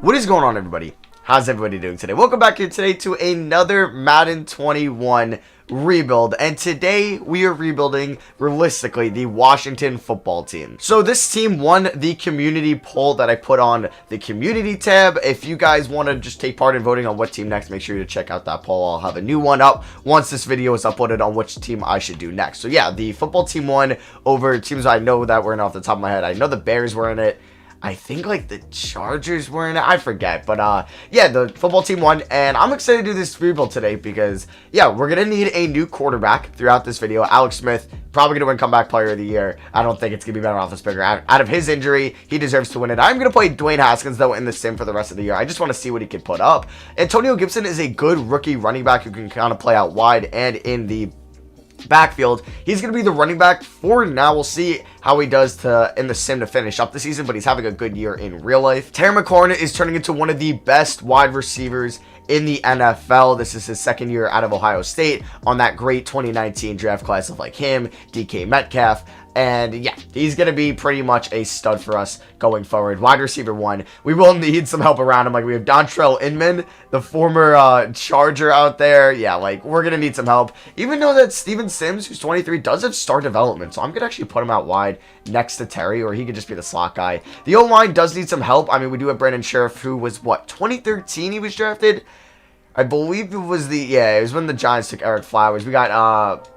What is going on, everybody? How's everybody doing today? Welcome back here today to another Madden 21 rebuild, and today we are rebuilding, realistically, the Washington football team. So this team won the community poll that I put on the community tab. If you guys want to just take part in voting on what team next, make sure to check out that poll. I'll have a new one up once this video is uploaded on which team I should do next. So yeah, the football team won over teams I know that were in off the top of my head. I know the Bears were in it. I think like the Chargers were in it. I forget. But yeah, the football team won. And I'm excited to do this rebuild today because, yeah, we're going to need a new quarterback throughout this video. Alex Smith, probably going to win comeback player of the year. I don't think it's going to be Ben Roethlisberger. Out of his injury, he deserves to win it. I'm going to play Dwayne Haskins, though, in the sim for the rest of the year. I just want to see what he can put up. Antonio Gibson is a good rookie running back who can kind of play out wide and in the backfield. He's going to be the running back for now. We'll see how he does in the sim to finish up the season, but he's having a good year in real life. Terry McLaurin is turning into one of the best wide receivers in the NFL. This is his second year out of Ohio State on that great 2019 draft class of like him, DK Metcalf. And yeah, he's going to be pretty much a stud for us going forward. Wide receiver 1. We will need some help around him. Like, we have Dontrell Inman, the former Charger out there. Yeah, like, we're going to need some help. Even though that Steven Sims, who's 23, does have star development. So I'm going to actually put him out wide next to Terry, or he could just be the slot guy. The O-line does need some help. I mean, we do have Brandon Scherff, who was, what, 2013 he was drafted? I believe it was it was when the Giants took Eric Flowers. We got,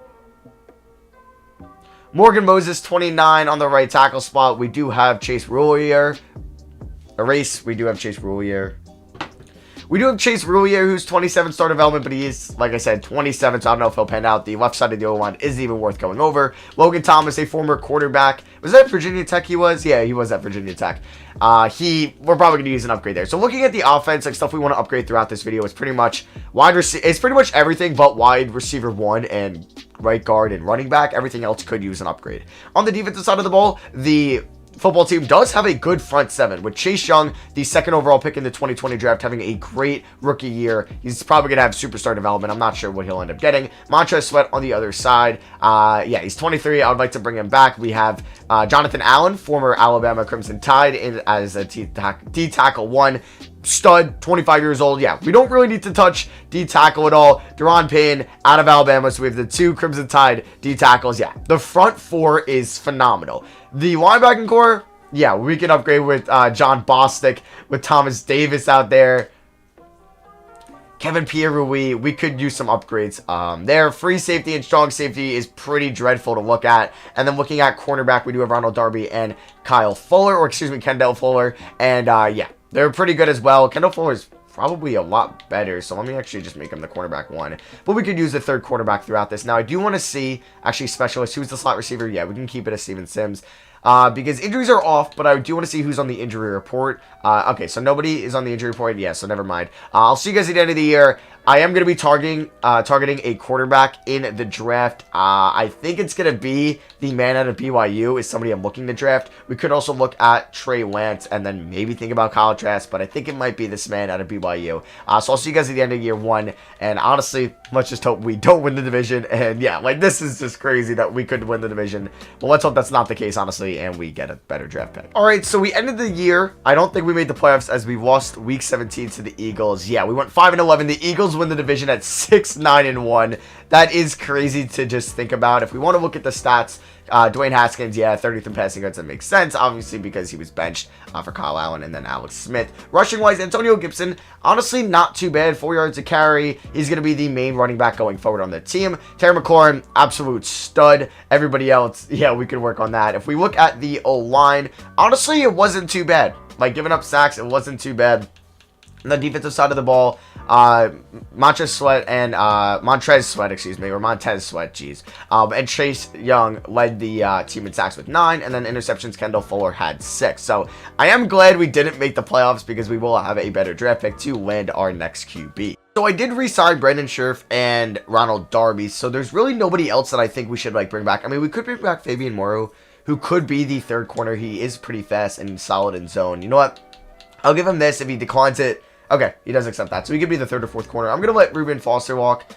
Morgan Moses, 29 on the right tackle spot. We do have Chase Roulier. We do have Chase Roulier. We do have Chase Roulier, who's 27 star development, but he is, like I said, 27, so I don't know if he'll pan out. The left side of the O-line isn't even worth going over. Logan Thomas, a former quarterback. Was that Virginia Tech he was? Yeah, he was at Virginia Tech. We're probably going to use an upgrade there. So looking at the offense, like stuff we want to upgrade throughout this video, is pretty much it's pretty much everything but wide receiver 1 and right guard and running back. Everything else could use an upgrade. On the defensive side of the ball, the football team does have a good front 7 with Chase Young, the second overall pick in the 2020 draft, having a great rookie year. He's probably going to have superstar development. I'm not sure what he'll end up getting. Montrezl Sweat on the other side. Yeah, he's 23. I would like to bring him back. We have Jonathan Allen, former Alabama Crimson Tide, as a D-tackle 1. Stud, 25 years old. Yeah, we don't really need to touch D-tackle at all. Deron Payne out of Alabama, so we have the 2 Crimson Tide D-tackles. Yeah, the front 4 is phenomenal. The linebacking core, yeah, we can upgrade with John Bostic, with Thomas Davis out there. Kevin Pierre-Louis, we could use some upgrades there. Free safety and strong safety is pretty dreadful to look at. And then looking at cornerback, we do have Ronald Darby and Kendall Fuller. And yeah, they're pretty good as well. Kendall Fuller is probably a lot better, so let me actually just make him the cornerback 1. But we could use the third quarterback throughout this. Now, I do want to see, actually, specialist. Who's the slot receiver? Yeah, we can keep it as Steven Sims. Because injuries are off, but I do want to see who's on the injury report. Okay, so nobody is on the injury report. Yeah, so never mind. I'll see you guys at the end of the year. I am going to be targeting a quarterback in the draft. I think it's going to be the man out of BYU is somebody I'm looking to draft. We could also look at Trey Lance and then maybe think about Kyle Trask, but I think it might be this man out of BYU. So I'll see you guys at the end of year 1. And honestly, let's just hope we don't win the division. And yeah, like this is just crazy that we could win the division. But let's hope that's not the case, honestly, and we get a better draft pick. All right, so we ended the year. I don't think we made the playoffs as we lost week 17 to the Eagles. Yeah, we went 5-11. The Eagles win the division at 6-9-1. That is crazy to just think about. If we want to look at the stats, Dwayne Haskins, yeah, 30th in passing yards. That makes sense, obviously, because he was benched for Kyle Allen and then Alex Smith. Rushing-wise, Antonio Gibson, honestly, not too bad. 4 yards to carry. He's going to be the main running back going forward on the team. Terry McLaurin, absolute stud. Everybody else, yeah, we could work on that. If we look at the O-line, honestly, it wasn't too bad. Like, giving up sacks, it wasn't too bad. On the defensive side of the ball, Montez Sweat, and Chase Young led the team in sacks with 9, and then interceptions, Kendall Fuller had 6. So I am glad we didn't make the playoffs because we will have a better draft pick to land our next QB. So I did re-sign Brandon Scherff and Ronald Darby, so there's really nobody else that I think we should like bring back. I mean, we could bring back Fabian Moreau, who could be the third corner. He is pretty fast and solid in zone. You know what? I'll give him this. If he declines it, okay, he does accept that. So he could be the third or fourth corner. I'm going to let Reuben Foster walk.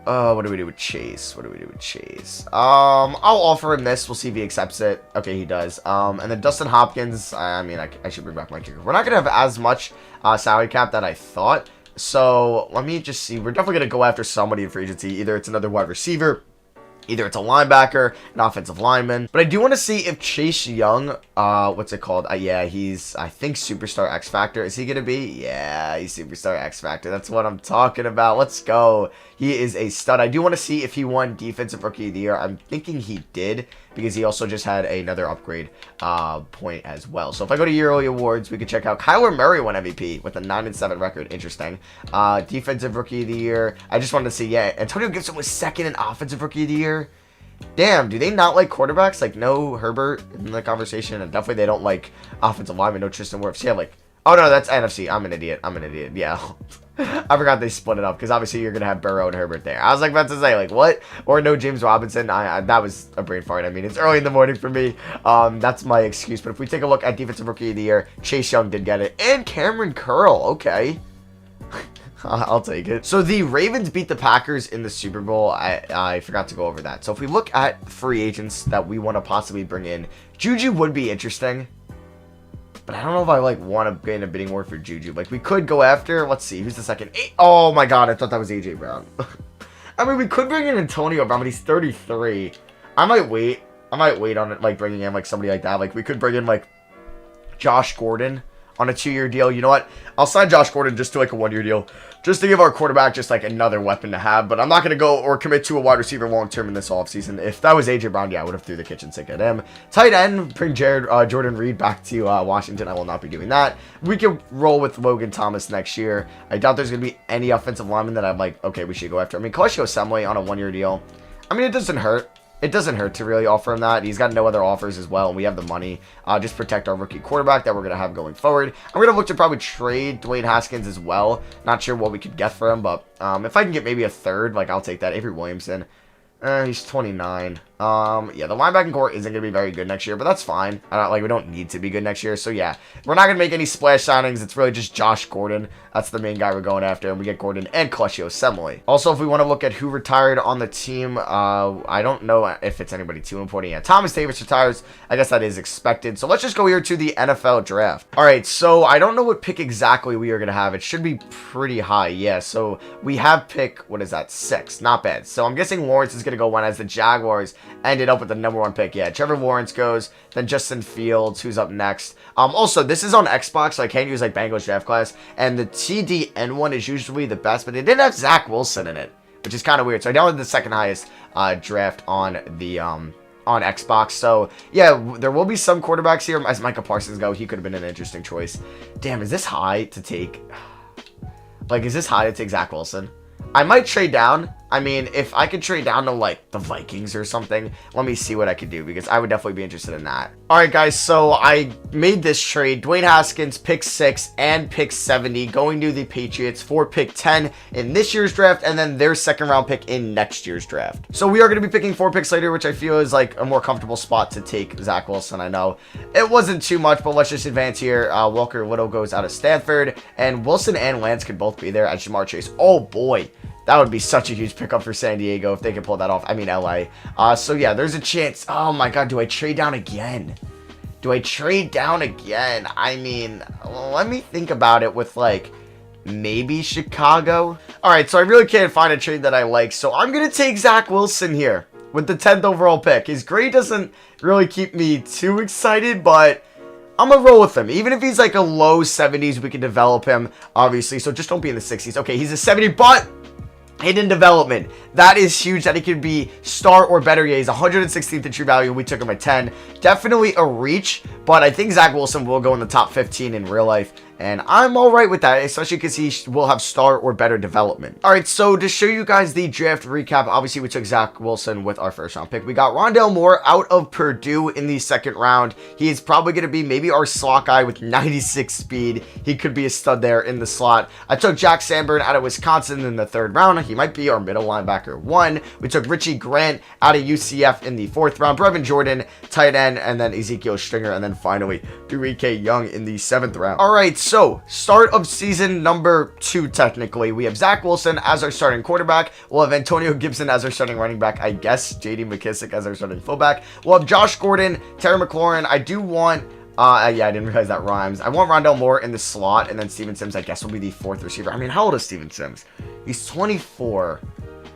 What do we do with Chase? I'll offer him this. We'll see if he accepts it. Okay, he does. And then Dustin Hopkins, I mean, I should bring back my kicker. We're not going to have as much salary cap that I thought. So, let me just see. We're definitely going to go after somebody in free agency. Either it's another wide receiver, either it's a linebacker, an offensive lineman. But I do want to see if Chase Young, what's it called? Yeah, he's, I think, Superstar X Factor. Is he going to be? Yeah, he's Superstar X Factor. That's what I'm talking about. Let's go. He is a stud. I do want to see if he won Defensive Rookie of the Year. I'm thinking he did, because he also just had another upgrade point as well. So if I go to yearly awards, we can check out Kyler Murray won MVP with a 9-7 record. Interesting. Defensive Rookie of the Year. I just wanted to see, yeah, Antonio Gibson was second in Offensive Rookie of the Year. Damn, do they not like quarterbacks? Like, no Herbert in the conversation, and definitely they don't like offensive linemen, no Tristan Wirfs. Yeah, like, oh no, that's NFC. I'm an idiot. Yeah. I forgot they split it up, because obviously you're going to have Burrow and Herbert there. I was like about to say, like, what? Or no James Robinson. That was a brain fart. I mean, it's early in the morning for me. That's my excuse. But if we take a look at Defensive Rookie of the Year, Chase Young did get it. And Cameron Curl. Okay. I'll take it. So the Ravens beat the Packers in the Super Bowl. I forgot to go over that. So if we look at free agents that we want to possibly bring in, Juju would be interesting. But I don't know if I, like, want to get in a bidding war for Juju. Like, we could go after, let's see, who's the second? Oh, my God, I thought that was A.J. Brown. I mean, we could bring in Antonio Brown, but he's 33. I might wait on it, like, bringing in, like, somebody like that. Like, we could bring in, like, Josh Gordon on a 2-year deal. You know what? I'll sign Josh Gordon just to, like, a 1-year deal, just to give our quarterback just, like, another weapon to have. But I'm not going to go or commit to a wide receiver long-term in this offseason. If that was A.J. Brown, yeah, I would have threw the kitchen sink at him. Tight end, bring Jordan Reed back to Washington. I will not be doing that. We can roll with Logan Thomas next year. I doubt there's going to be any offensive lineman that I'm like, okay, we should go after. I mean, Kelechi Osemele on a 1-year deal. I mean, it doesn't hurt. It doesn't hurt to really offer him that. He's got no other offers as well, and we have the money. Just protect our rookie quarterback that we're going to have going forward. I'm going to look to probably trade Dwayne Haskins as well. Not sure what we could get for him, but if I can get maybe a third, like, I'll take that. Avery Williamson. He's 29. Yeah, the linebacking core isn't going to be very good next year, but that's fine. We don't need to be good next year. So, yeah, we're not going to make any splash signings. It's really just Josh Gordon. That's the main guy we're going after, and we get Gordon and Kelechi Osemele. Also, if we want to look at who retired on the team, I don't know if it's anybody too important. Yeah, Thomas Davis retires. I guess that is expected. So, let's just go here to the NFL draft. All right, so I don't know what pick exactly we are going to have. It should be pretty high. Yeah, so we have pick, what is that, 6. Not bad. So, I'm guessing Lawrence is going to go one as the Jaguars ended up with the #1 pick. Yeah, Trevor Lawrence goes, then Justin Fields, who's up next. Also, this is on Xbox, so I can't use, like, Bengals draft class, and the TDN one is usually the best, but they didn't have Zach Wilson in it, which is kind of weird. So I downloaded the second highest draft on the on Xbox. So yeah, there will be some quarterbacks here. As Micah Parsons go, he could have been an interesting choice. Damn, is this high to take? Like, is this high to take Zach Wilson? I might trade down. I mean, if I could trade down to, like, the Vikings or something, let me see what I could do, because I would definitely be interested in that. Alright, guys, so I made this trade. Dwayne Haskins, pick 6 and pick 70, going to the Patriots for pick 10 in this year's draft, and then their second-round pick in next year's draft. So we are going to be picking 4 picks later, which I feel is, like, a more comfortable spot to take Zach Wilson. I know it wasn't too much, but let's just advance here. Walker Little goes out of Stanford, and Wilson and Lance could both be there as Jamar Chase. Oh, boy. That would be such a huge pickup for San Diego if they could pull that off. I mean, LA. So, yeah, there's a chance. Oh, my God. Do I trade down again? I mean, let me think about it with, like, maybe Chicago. All right, so I really can't find a trade that I like. So I'm going to take Zach Wilson here with the 10th overall pick. His grade doesn't really keep me too excited, but I'm going to roll with him. Even if he's like a low 70s, we can develop him, obviously. So just don't be in the 60s. Okay, he's a 70, but hidden development. That is huge that he could be star or better. Yeah, he's 116th in true value. We took him at 10. Definitely a reach, but I think Zach Wilson will go in the top 15 in real life. And I'm all right with that, especially because he will have star or better development. All right, so to show you guys the draft recap, obviously we took Zach Wilson with our first round pick. We got Rondale Moore out of Purdue in the second round. He is probably going to be maybe our slot guy with 96 speed. He could be a stud there in the slot. I took Jack Sanborn out of Wisconsin in the third round. He might be our middle linebacker 1. We took Richie Grant out of UCF in the fourth round. Brevin Jordan, tight end, and then Ezekiel Stringer, and then finally Derek Young in the 7th round. All right, so start of season number 2, technically. We have Zach Wilson as our starting quarterback. We'll have Antonio Gibson as our starting running back. I guess J.D. McKissic as our starting fullback. We'll have Josh Gordon, Terry McLaurin. I do want... yeah, I didn't realize that rhymes. I want Rondell Moore in the slot, and then Steven Sims, I guess, will be the 4th receiver. I mean, how old is Steven Sims? He's 24.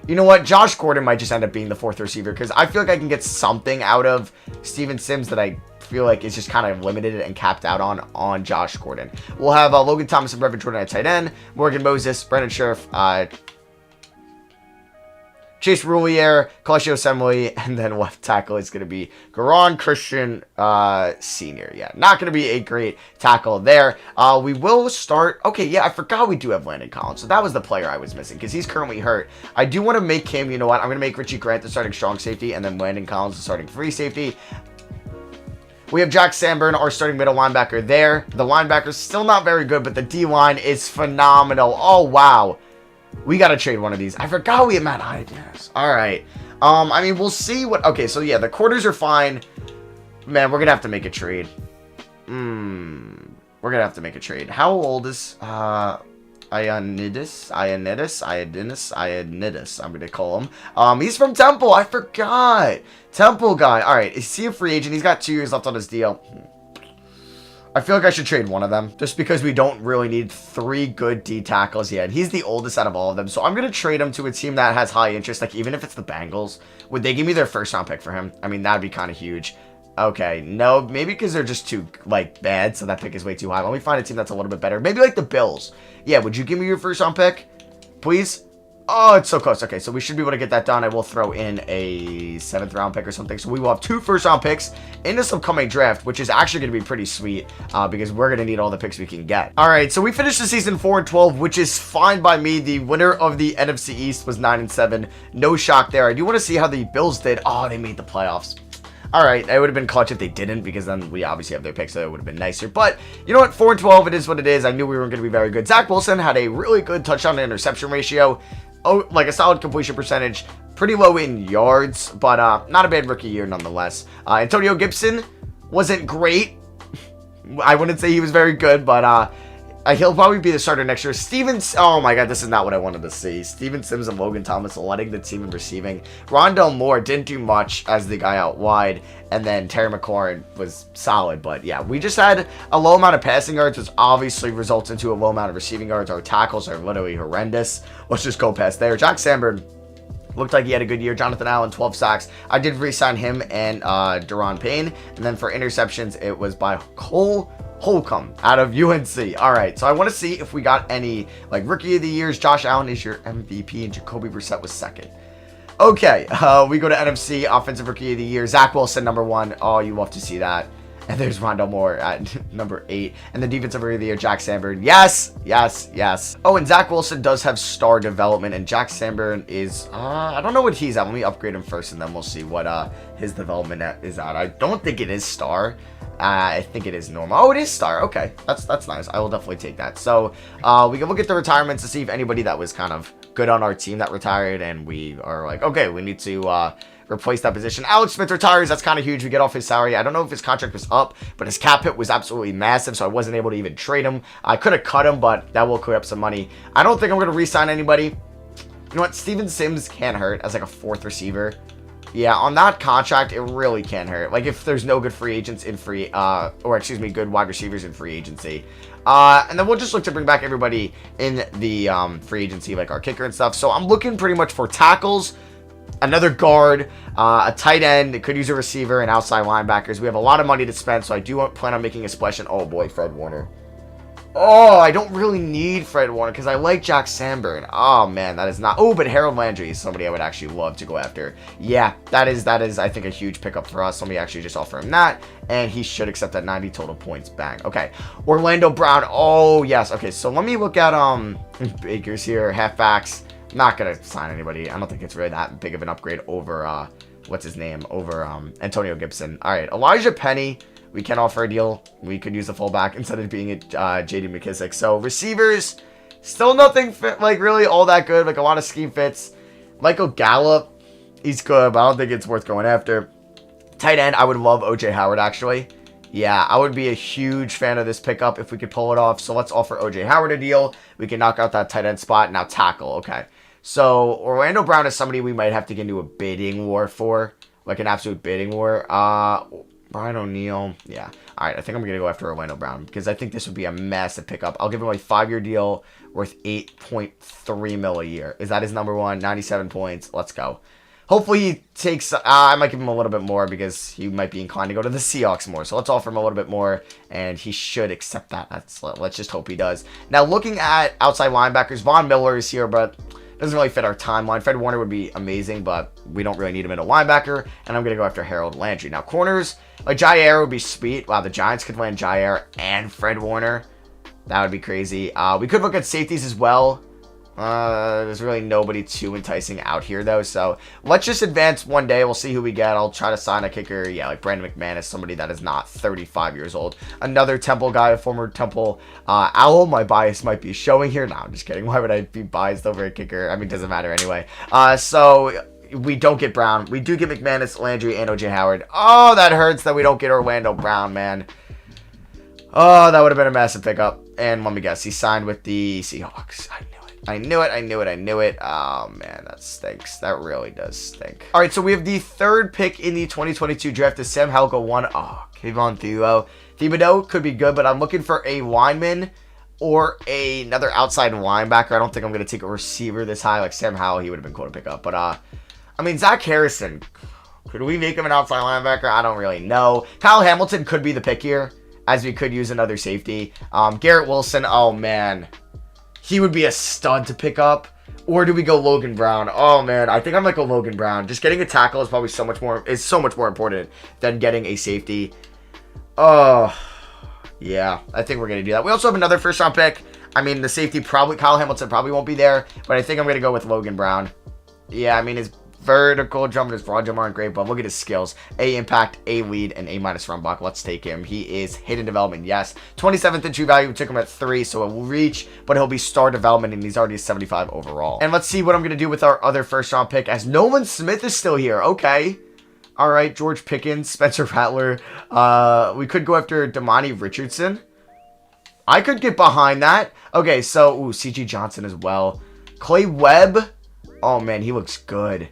You know what? Josh Gordon might just end up being the 4th receiver, because I feel like I can get something out of Steven Sims that I feel like is just kind of limited and capped out on Josh Gordon. We'll have Logan Thomas and Brevin Jordan at tight end, Morgan Moses, Brandon Scherf, Chase Roulier, Kalashi Osemele, and then left tackle is going to be Garon Christian Sr. Yeah, not going to be a great tackle there. We will start... Okay, yeah, I forgot we do have Landon Collins. So that was the player I was missing because he's currently hurt. I do want to make him... You know what? I'm going to make Richie Grant the starting strong safety and then Landon Collins the starting free safety. We have Jack Sanborn, our starting middle linebacker there. The linebacker's still not very good, but the D-line is phenomenal. Oh, wow. We got to trade one of these. I forgot we had Matt Hyde. Yes. All right. I mean, we'll see what... Okay, so yeah, the quarters are fine. Man, we're going to have to make a trade. We're going to have to make a trade. How old is... Ioannidis, I'm going to call him. He's from Temple. I forgot. Temple guy. All right. Is he a free agent? He's got 2 years left on his deal. I feel like I should trade one of them just because we don't really need 3 good D tackles yet. He's the oldest out of all of them. So I'm going to trade him to a team that has high interest. Like even if it's the Bengals, would they give me their 1st round pick for him? I mean, that'd be kind of huge. Okay, no, maybe because they're just too, like, bad, so that pick is way too high. Let me find a team that's a little bit better. Maybe like the Bills. Yeah, would you give me your 1st round pick? Please? Oh, it's so close. Okay, so we should be able to get that done. I will throw in a 7th round pick or something. So we will have 2 1st round picks in this upcoming draft, which is actually going to be pretty sweet because we're going to need all the picks we can get. All right, so we finished the season 4-12, which is fine by me. The winner of the NFC East was 9-7. No shock there. I do want to see how the Bills did. Oh, they made the playoffs. All right, it would have been clutch if they didn't because then we obviously have their picks, so it would have been nicer. But you know what? 4-12, it is what it is. I knew we weren't going to be very good. Zach Wilson had a really good touchdown to interception ratio. Oh, like a solid completion percentage. Pretty low in yards, but not a bad rookie year nonetheless. Antonio Gibson wasn't great. I wouldn't say he was very good, but he'll probably be the starter next year. Oh my god, this is not what I wanted to see. Steven Sims and Logan Thomas letting the team in receiving. Rondell Moore didn't do much as the guy out wide. And then Terry McLaurin was solid. But yeah, we just had a low amount of passing yards, which obviously results into a low amount of receiving yards. Our tackles are literally horrendous. Let's just go past there. Jack Sanborn looked like he had a good year. Jonathan Allen, 12 sacks. I did re-sign him and Daron Payne. And then for interceptions, it was by Cole Holcomb out of UNC. All right, so I want to see if we got any like rookie of the years. Josh Allen is your MVP and Jacoby Brissett was 2nd. Okay, we go to NFC offensive rookie of the year. Zach Wilson, number 1. Oh, you love to see that. And there's Rondell Moore at number 8. And the defensive rookie of the year, Jack Sanborn. Yes, yes, yes. Oh, and Zach Wilson does have star development, and Jack Sanborn is, I don't know what he's at. Let me upgrade him first, and then we'll see what his development is at. I don't think it is star. I think it is normal. Oh, it is star. Okay, that's nice. I will definitely take that. So we can look at the retirements to see if anybody that was kind of good on our team that retired, and we are like, okay, we need to replace that position. Alex Smith retires. That's kind of huge. We get off his salary. I don't know if his contract was up, but his cap hit was absolutely massive, so I wasn't able to even trade him. I could have cut him, but that will clear up some money. I don't think I'm going to re-sign anybody. You know what? Steven Sims can hurt as like a 4th receiver. Yeah, on that contract, it really can hurt. Like, if there's no good free agents in good wide receivers in free agency. And then we'll just look to bring back everybody in the free agency, like our kicker and stuff. So I'm looking pretty much for tackles, another guard, a tight end. It could use a receiver and outside linebackers. We have a lot of money to spend, so I do plan on making a splash. And oh boy, Fred Warner. Oh, I don't really need Fred Warner because I like Jack Sanborn. Oh, man, that is not... Oh, but Harold Landry is somebody I would actually love to go after. Yeah, that is, I think, a huge pickup for us. Let me actually just offer him that, and he should accept that 90 total points. Bang. Okay. Orlando Brown. Oh, yes. Okay, so let me look at Baker's here, halfbacks. Not going to sign anybody. I don't think it's really that big of an upgrade over, what's his name? Over Antonio Gibson. All right, Elijah Penny. We can offer a deal. We could use a fullback instead of being a J.D. McKissic. So receivers, still nothing fit, like really all that good. Like a lot of scheme fits. Michael Gallup, he's good, but I don't think it's worth going after. Tight end, I would love O.J. Howard actually. Yeah, I would be a huge fan of this pickup if we could pull it off. So let's offer O.J. Howard a deal. We can knock out that tight end spot. Now tackle. Okay. So Orlando Brown is somebody we might have to get into a bidding war for. Like an absolute bidding war. Brian O'Neill. Yeah. All right. I think I'm going to go after Orlando Brown because I think this would be a massive pickup. I'll give him a 5-year deal worth $8.3 million a year. Is that his number one? 97 points. Let's go. Hopefully he takes, I might give him a little bit more because he might be inclined to go to the Seahawks more. So let's offer him a little bit more, and he should accept that. Let's just hope he does. Now, looking at outside linebackers, Von Miller is here, but doesn't really fit our timeline. Fred Warner would be amazing, but we don't really need him in a linebacker, and I'm going to go after Harold Landry. Now, corners, like Jair would be sweet. Wow, the Giants could land Jair and Fred Warner. That would be crazy. We could look at safeties as well. There's really nobody too enticing out here, though, so let's just advance one day. We'll see who we get. I'll try to sign a kicker, yeah, like Brandon McManus, somebody that is not 35 years old. Another Temple guy, a former Temple Owl. My bias might be showing here. No, I'm just kidding. Why would I be biased over a kicker? I mean, it doesn't matter anyway. So we don't get Brown. We do get McManus, Landry, and O.J. Howard. Oh, that hurts that we don't get Orlando Brown, man. Oh, that would have been a massive pickup. And let me guess, he signed with the Seahawks. I knew it. Oh, man, that stinks. That really does stink. All right, so we have the 3rd pick in the 2022 draft. Is Sam Howell go 1? Oh, Kayvon Thibodeau could be good, but I'm looking for a lineman or another outside linebacker. I don't think I'm going to take a receiver this high. Like Sam Howell, he would have been cool to pick up. But, I mean, Zach Harrison, could we make him an outside linebacker? I don't really know. Kyle Hamilton could be the pick here, as we could use another safety. Garrett Wilson, oh, man. He would be a stud to pick up. Or do we go Logan Brown? Oh, man. I think I might go Logan Brown. Just getting a tackle is probably so much more important than getting a safety. Oh, yeah. I think we're going to do that. We also have another first-round pick. I mean, the safety probably, Kyle Hamilton probably won't be there. But I think I'm going to go with Logan Brown. Yeah, I mean, his vertical jump and his broad jump aren't great, but look at his skills. A impact, A lead, and A minus run block. Let's take him. He is hidden development, yes. 27th in true value. We took him at 3, so it will reach, but he'll be star development, and he's already a 75 overall. And let's see what I'm going to do with our other first round pick, as Nolan Smith is still here. Okay. All right, George Pickens, Spencer Rattler. We could go after Damani Richardson. I could get behind that. Okay, so, C.G. Johnson as well. Clay Webb. Oh, man, he looks good.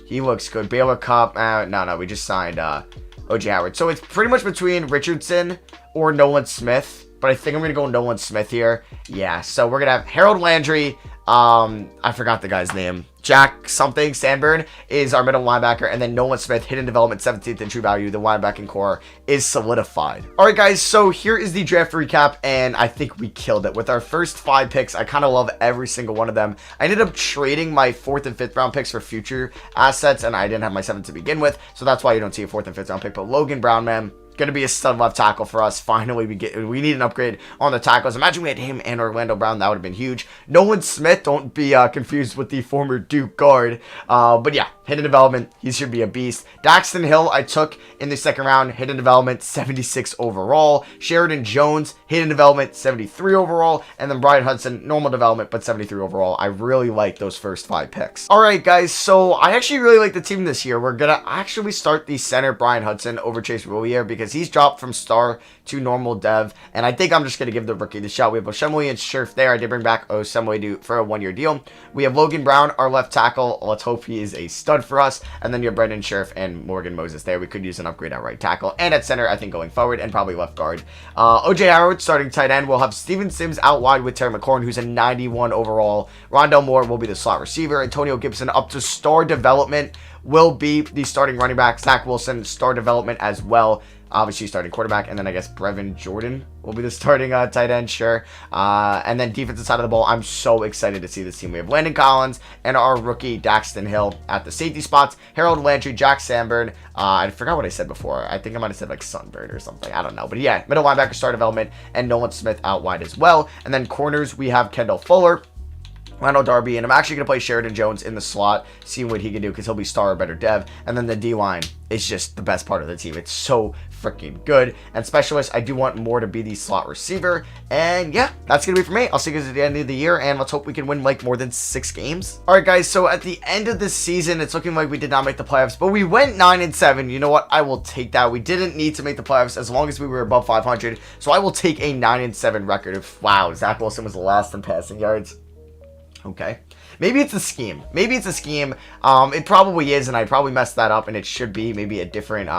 He looks good. Baylor Cup. No, we just signed O.J. Howard. So it's pretty much between Richardson or Nolan Smith. But I think I'm going to go Nolan Smith here. Yeah, so we're going to have Harold Landry. I forgot the guy's name. Jack something, Sandburn, is our middle linebacker. And then Nolan Smith, hidden development, 17th in true value. The linebacking core is solidified. All right, guys, so here is the draft recap. And I think we killed it. With our first 5 picks, I kind of love every single one of them. I ended up trading my 4th and 5th round picks for future assets. And I didn't have my 7th to begin with. So that's why you don't see a 4th and 5th round pick. But Logan Brown, man, gonna be a stud left tackle for us. Finally, we need an upgrade on the tackles. Imagine we had him and Orlando Brown. That would have been huge. Nolan Smith, don't be confused with the former Duke guard. But yeah, hidden development, he should be a beast. Daxton Hill, I took in the 2nd round. Hidden development, 76 overall. Sheridan Jones, hidden development, 73 overall. And then Brian Hudson, normal development, but 73 overall. I really like those first 5 picks. All right, guys, so I actually really like the team this year. We're gonna actually start the center, Brian Hudson, over Chase Roulier, because he's dropped from star to normal dev, and I think I'm just going to give the rookie the shot. We have Osemele and Scherf there. I did bring back Osemele for a 1-year deal. We have Logan Brown, our left tackle. Let's hope he is a stud for us. And then you have Brendan Scherf and Morgan Moses there. We could use an upgrade at right tackle and at center, I think, going forward, and probably left guard. O.J. Howard, starting tight end. We'll have Steven Sims out wide with Terry McLaurin, who's a 91 overall. Rondell Moore will be the slot receiver. Antonio Gibson up to star development will be the starting running back. Zach Wilson, star development as well. Obviously starting quarterback, and then I guess Brevin Jordan will be the starting tight end, sure. And then defensive side of the ball, I'm so excited to see this team. We have Landon Collins and our rookie Daxton Hill at the safety spots. Harold Landry, Jack Sandburn. I forgot what I said before. I think I might have said like Sunbird or something. I don't know. But yeah, middle linebacker, star development, and Nolan Smith out wide as well. And then corners, we have Kendall Fuller, Lionel Darby, and I'm actually going to play Sheridan Jones in the slot, seeing what he can do, because he'll be star or better dev. And then the D-line is just the best part of the team. It's so freaking good. And specialist, I do want more to be the slot receiver. And yeah, that's going to be for me. I'll see you guys at the end of the year, and let's hope we can win like more than 6 games. All right, guys, so at the end of the season, it's looking like we did not make the playoffs, but we went 9-7. You know what? I will take that. We didn't need to make the playoffs as long as we were above 500. So I will take a 9-7 record. If, wow, Zach Wilson was the last in passing yards. Okay. Maybe it's a scheme. Maybe it's a scheme. It probably is, and I probably messed that up, and it should be maybe a different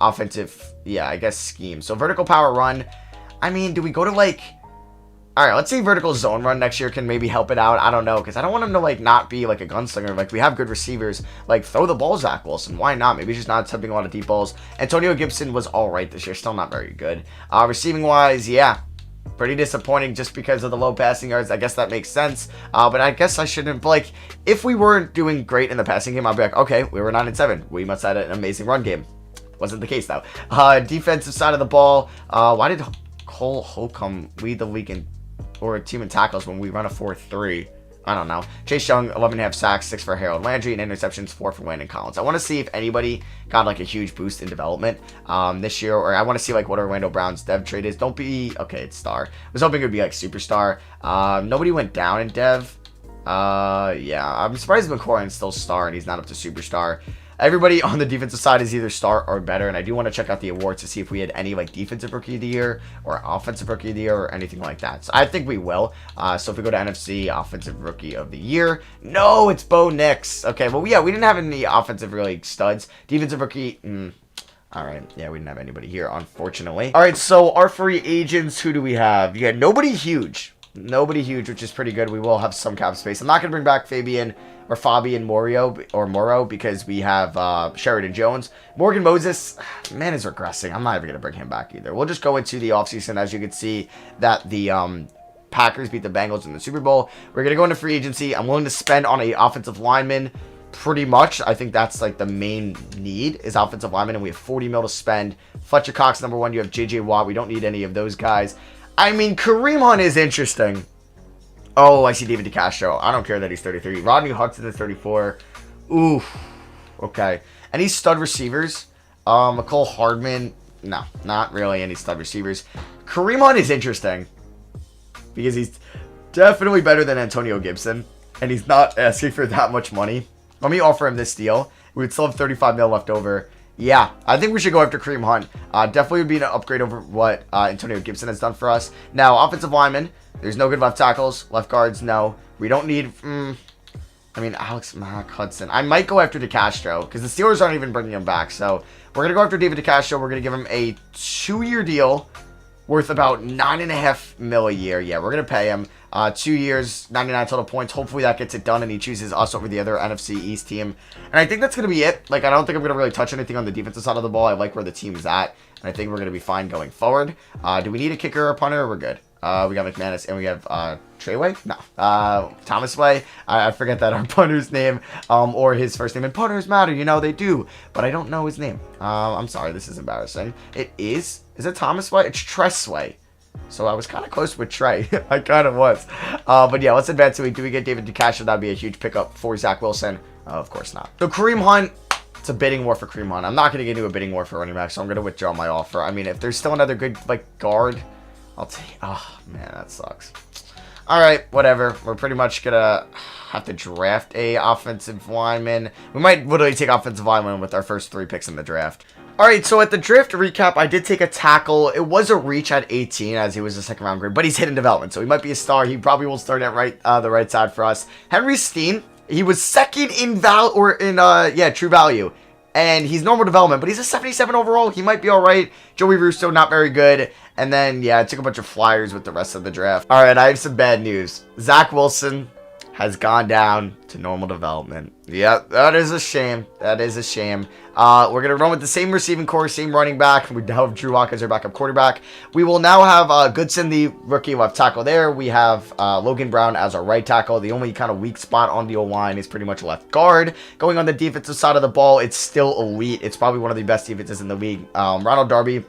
offensive, yeah, I guess, scheme. So vertical power run. I mean, do we go to like... All right, let's say vertical zone run next year can maybe help it out. I don't know, because I don't want him to like not be like a gunslinger. Like, we have good receivers. Like, throw the ball, Zach Wilson. Why not? Maybe he's just not attempting a lot of deep balls. Antonio Gibson was all right this year. Still not very good. Receiving wise, yeah. Pretty disappointing just because of the low passing yards. I guess that makes sense. But I guess I shouldn't, like, if we weren't doing great in the passing game, I'd be like, okay, we were 9-7. We must have had an amazing run game. Wasn't the case, though. Defensive side of the ball. Why did Cole Holcomb lead the league in, or a team in tackles when we run a 4-3? I don't know. Chase Young, 11.5 sacks, 6 for Harold Landry, and interceptions, 4 for Landon Collins. I want to see if anybody got like a huge boost in development this year, or I want to see like what Orlando Brown's dev trade is. Don't be, okay, it's star. I was hoping it would be like superstar. Nobody went down in dev. Yeah, I'm surprised McCoy's still star and he's not up to superstar. Everybody on the defensive side is either star or better, and I do want to check out the awards to see if we had any like defensive rookie of the year or offensive rookie of the year or anything like that. So I think we will. So if we go to NFC offensive rookie of the year, no, it's Bo Nix. Okay, well, yeah, we didn't have any offensive really studs. Defensive rookie, all right, yeah, we didn't have anybody here, unfortunately. All right, so our free agents, who do we have? Yeah, nobody huge. Nobody huge, which is pretty good. We will have some cap space. I'm not going to bring back Fabian Moreau because we have Sheridan Jones. Morgan Moses, man, is regressing. I'm not even going to bring him back either. We'll just go into the offseason. As you can see, that the Packers beat the Bengals in the Super Bowl. We're going to go into free agency. I'm willing to spend on an offensive lineman pretty much. I think that's like the main need is offensive lineman, and we have 40 mil to spend. Fletcher Cox, number 1. You have J.J. Watt. We don't need any of those guys. I mean, Kareem Hunt is interesting. Oh, I see David DeCastro. I don't care that he's 33. Rodney Hudson is 34. Oof. Okay. Any stud receivers? McCole Hardman. No, not really any stud receivers. Kareem Hunt is interesting because he's definitely better than Antonio Gibson, and he's not asking for that much money. Let me offer him this deal. We would still have 35 mil left over. Yeah, I think we should go after Kareem Hunt. Definitely would be an upgrade over what Antonio Gibson has done for us. Now, offensive linemen, there's no good left tackles. Left guards, no. We don't need, I mean, Alex Mack, Hudson. I might go after DeCastro because the Steelers aren't even bringing him back. So we're going to go after David DeCastro. We're going to give him a 2-year deal worth about $9.5 million a year. Yeah, we're going to pay him 2 years, 99 total points. Hopefully that gets it done and he chooses us over the other NFC East team. And I think that's going to be it. Like, I don't think I'm going to really touch anything on the defensive side of the ball. I like where the team is at, and I think we're going to be fine going forward. Do we need a kicker or a punter, or we're good? We got McManus, and we have Treyway? No. Thomas Way. I forget that our punter's name or his first name. And punters matter, you know, they do. But I don't know his name. I'm sorry, this is embarrassing. It is. Is it Thomas Way? It's Tress Way. So I was kind of close with Trey. I kind of was. But yeah, let's advance to it. Do we get David DeCastro? That'd be a huge pickup for Zach Wilson. Of course not. So Kareem Hunt. It's a bidding war for Kareem Hunt. I'm not going to get into a bidding war for running back, so I'm going to withdraw my offer. I mean, if there's still another good, like, guard, I'll take... Oh, man, that sucks. All right, whatever. We're pretty much going to have to draft a offensive lineman. We might literally take offensive lineman with our first 3 picks in the draft. All right, so at the draft recap, I did take a tackle. It was a reach at 18 as he was a second-round grade, but he's hidden development, so he might be a star. He probably will start at the right side for us. Henry Steen, he was second in true value, and he's normal development, but he's a 77 overall. He might be all right. Joey Russo, not very good. And then, yeah, I took a bunch of flyers with the rest of the draft. All right, I have some bad news. Zach Wilson has gone down to normal development. Yeah, that is a shame. That is a shame. We're going to run with the same receiving core, same running back. We now have Drew Lock as our backup quarterback. We will now have Goodson, the rookie left tackle there. We have Logan Brown as our right tackle. The only kind of weak spot on the O-line is pretty much left guard. Going on the defensive side of the ball, it's still elite. It's probably one of the best defenses in the league. Ronald Darby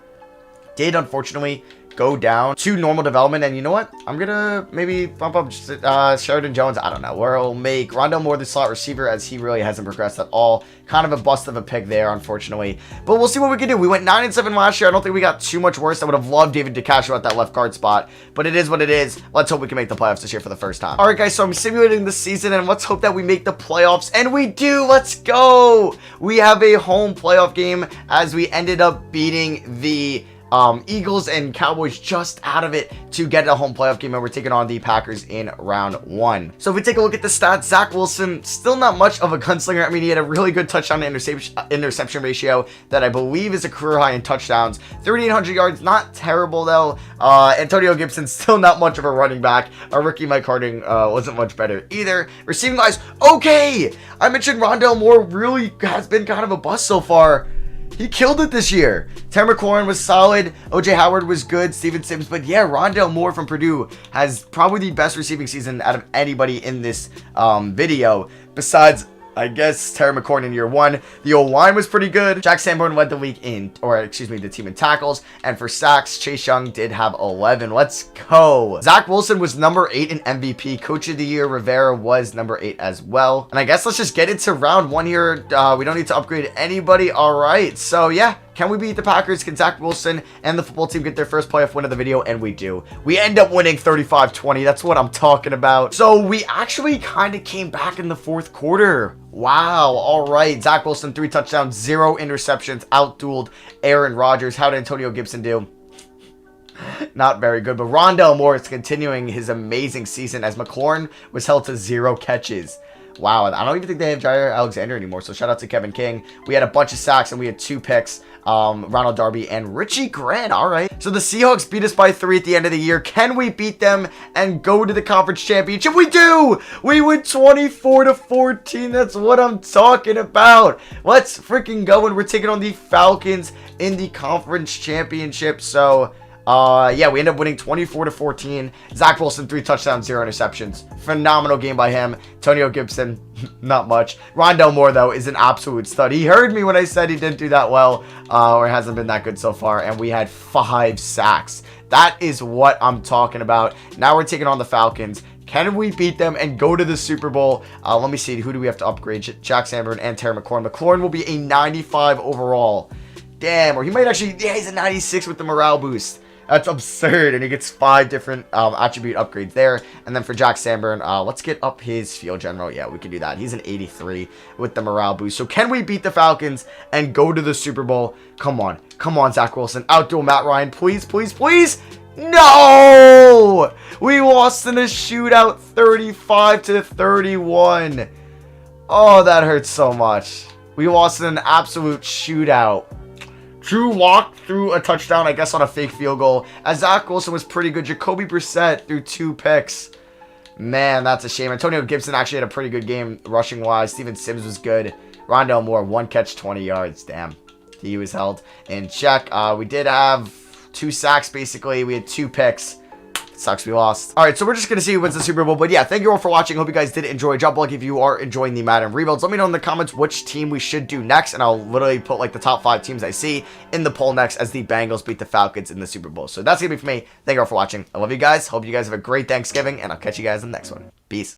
did unfortunately go down to normal development. And you know what? I'm going to maybe bump up Sheridan Jones. I don't know. We'll make Rondale Moore the slot receiver, as he really hasn't progressed at all. Kind of a bust of a pick there, unfortunately. But we'll see what we can do. We went 9-7 last year. I don't think we got too much worse. I would have loved David DeCastro at that left guard spot. But it is what it is. Let's hope we can make the playoffs this year for the first time. All right, guys. So I'm simulating the season, and let's hope that we make the playoffs. And we do. Let's go. We have a home playoff game as we ended up beating the Eagles and Cowboys just out of it to get a home playoff game, and we're taking on the Packers in round 1. So if we take a look at the stats, Zach Wilson, still not much of a gunslinger. I mean, he had a really good touchdown to interception ratio that I believe is a career high in touchdowns. 3,800 yards, not terrible though. Antonio Gibson, still not much of a running back. Our rookie Mike Harding wasn't much better either. Receiving guys, okay. I mentioned Rondale Moore really has been kind of a bust so far. He killed it this year. Terry McLaurin was solid. OJ Howard was good. Steven Sims. But yeah, Rondale Moore from Purdue has probably the best receiving season out of anybody in this video. Besides, I guess, Terry McLaurin in year 1. The O-line was pretty good. Jack Sanborn led the league the team in tackles. And for sacks, Chase Young did have 11. Let's go. Zach Wilson was number 8 in MVP. Coach of the Year, Rivera, was number 8 as well. And I guess let's just get into round 1 here. We don't need to upgrade anybody. All right. So, yeah. Can we beat the Packers? Can Zach Wilson and the football team get their first playoff win of the video? And we do. We end up winning 35-20. That's what I'm talking about. So we actually kind of came back in the 4th quarter. Wow. All right. Zach Wilson, 3 touchdowns, 0 interceptions, outdueled Aaron Rodgers. How did Antonio Gibson do? Not very good. But Rondale Moore is continuing his amazing season as McLaurin was held to 0 catches. Wow, I don't even think they have Jair Alexander anymore, so shout out to Kevin King. We had a bunch of sacks, and we had 2 picks, Ronald Darby and Richie Grant. All right, so the Seahawks beat us by 3 at the end of the year. Can we beat them and go to the conference championship? We do! We win 24-14. That's what I'm talking about. Let's freaking go, and we're taking on the Falcons in the conference championship, so... yeah, we end up winning 24-14. Zach Wilson, 3 touchdowns, 0 interceptions. Phenomenal game by him. Antonio Gibson, not much. Rondale Moore, though, is an absolute stud. He heard me when I said he didn't do that well, or hasn't been that good so far, and we had 5 sacks. That is what I'm talking about. Now we're taking on the Falcons. Can we beat them and go to the Super Bowl? Let me see. Who do we have to upgrade? Jack Sanborn and Terry McLaurin. McLaurin will be a 95 overall. Damn, or he might actually... Yeah, he's a 96 with the morale boost. That's absurd, and he gets 5 different attribute upgrades there. And then for Jack Sanborn, let's get up his field general. Yeah, we can do that. He's an 83 with the morale boost. So can we beat the Falcons and go to the Super Bowl? Come on. Come on, Zach Wilson. Outduel Matt Ryan. Please, please, please. No! We lost in a shootout 35-31. Oh, that hurts so much. We lost in an absolute shootout. Drew Lock threw a touchdown, I guess, on a fake field goal. As Zach Wilson was pretty good. Jacoby Brissett threw 2 picks. Man, that's a shame. Antonio Gibson actually had a pretty good game rushing-wise. Steven Sims was good. Rondale Moore, 1 catch, 20 yards. Damn. He was held in check. We did have 2 sacks, basically. We had 2 picks. Sucks we lost. All right, so we're just going to see who wins the Super Bowl. But yeah, thank you all for watching. Hope you guys did enjoy. Drop a like if you are enjoying the Madden rebuilds. Let me know in the comments which team we should do next. And I'll literally put like the top 5 teams I see in the poll next as the Bengals beat the Falcons in the Super Bowl. So that's going to be for me. Thank you all for watching. I love you guys. Hope you guys have a great Thanksgiving. And I'll catch you guys in the next one. Peace.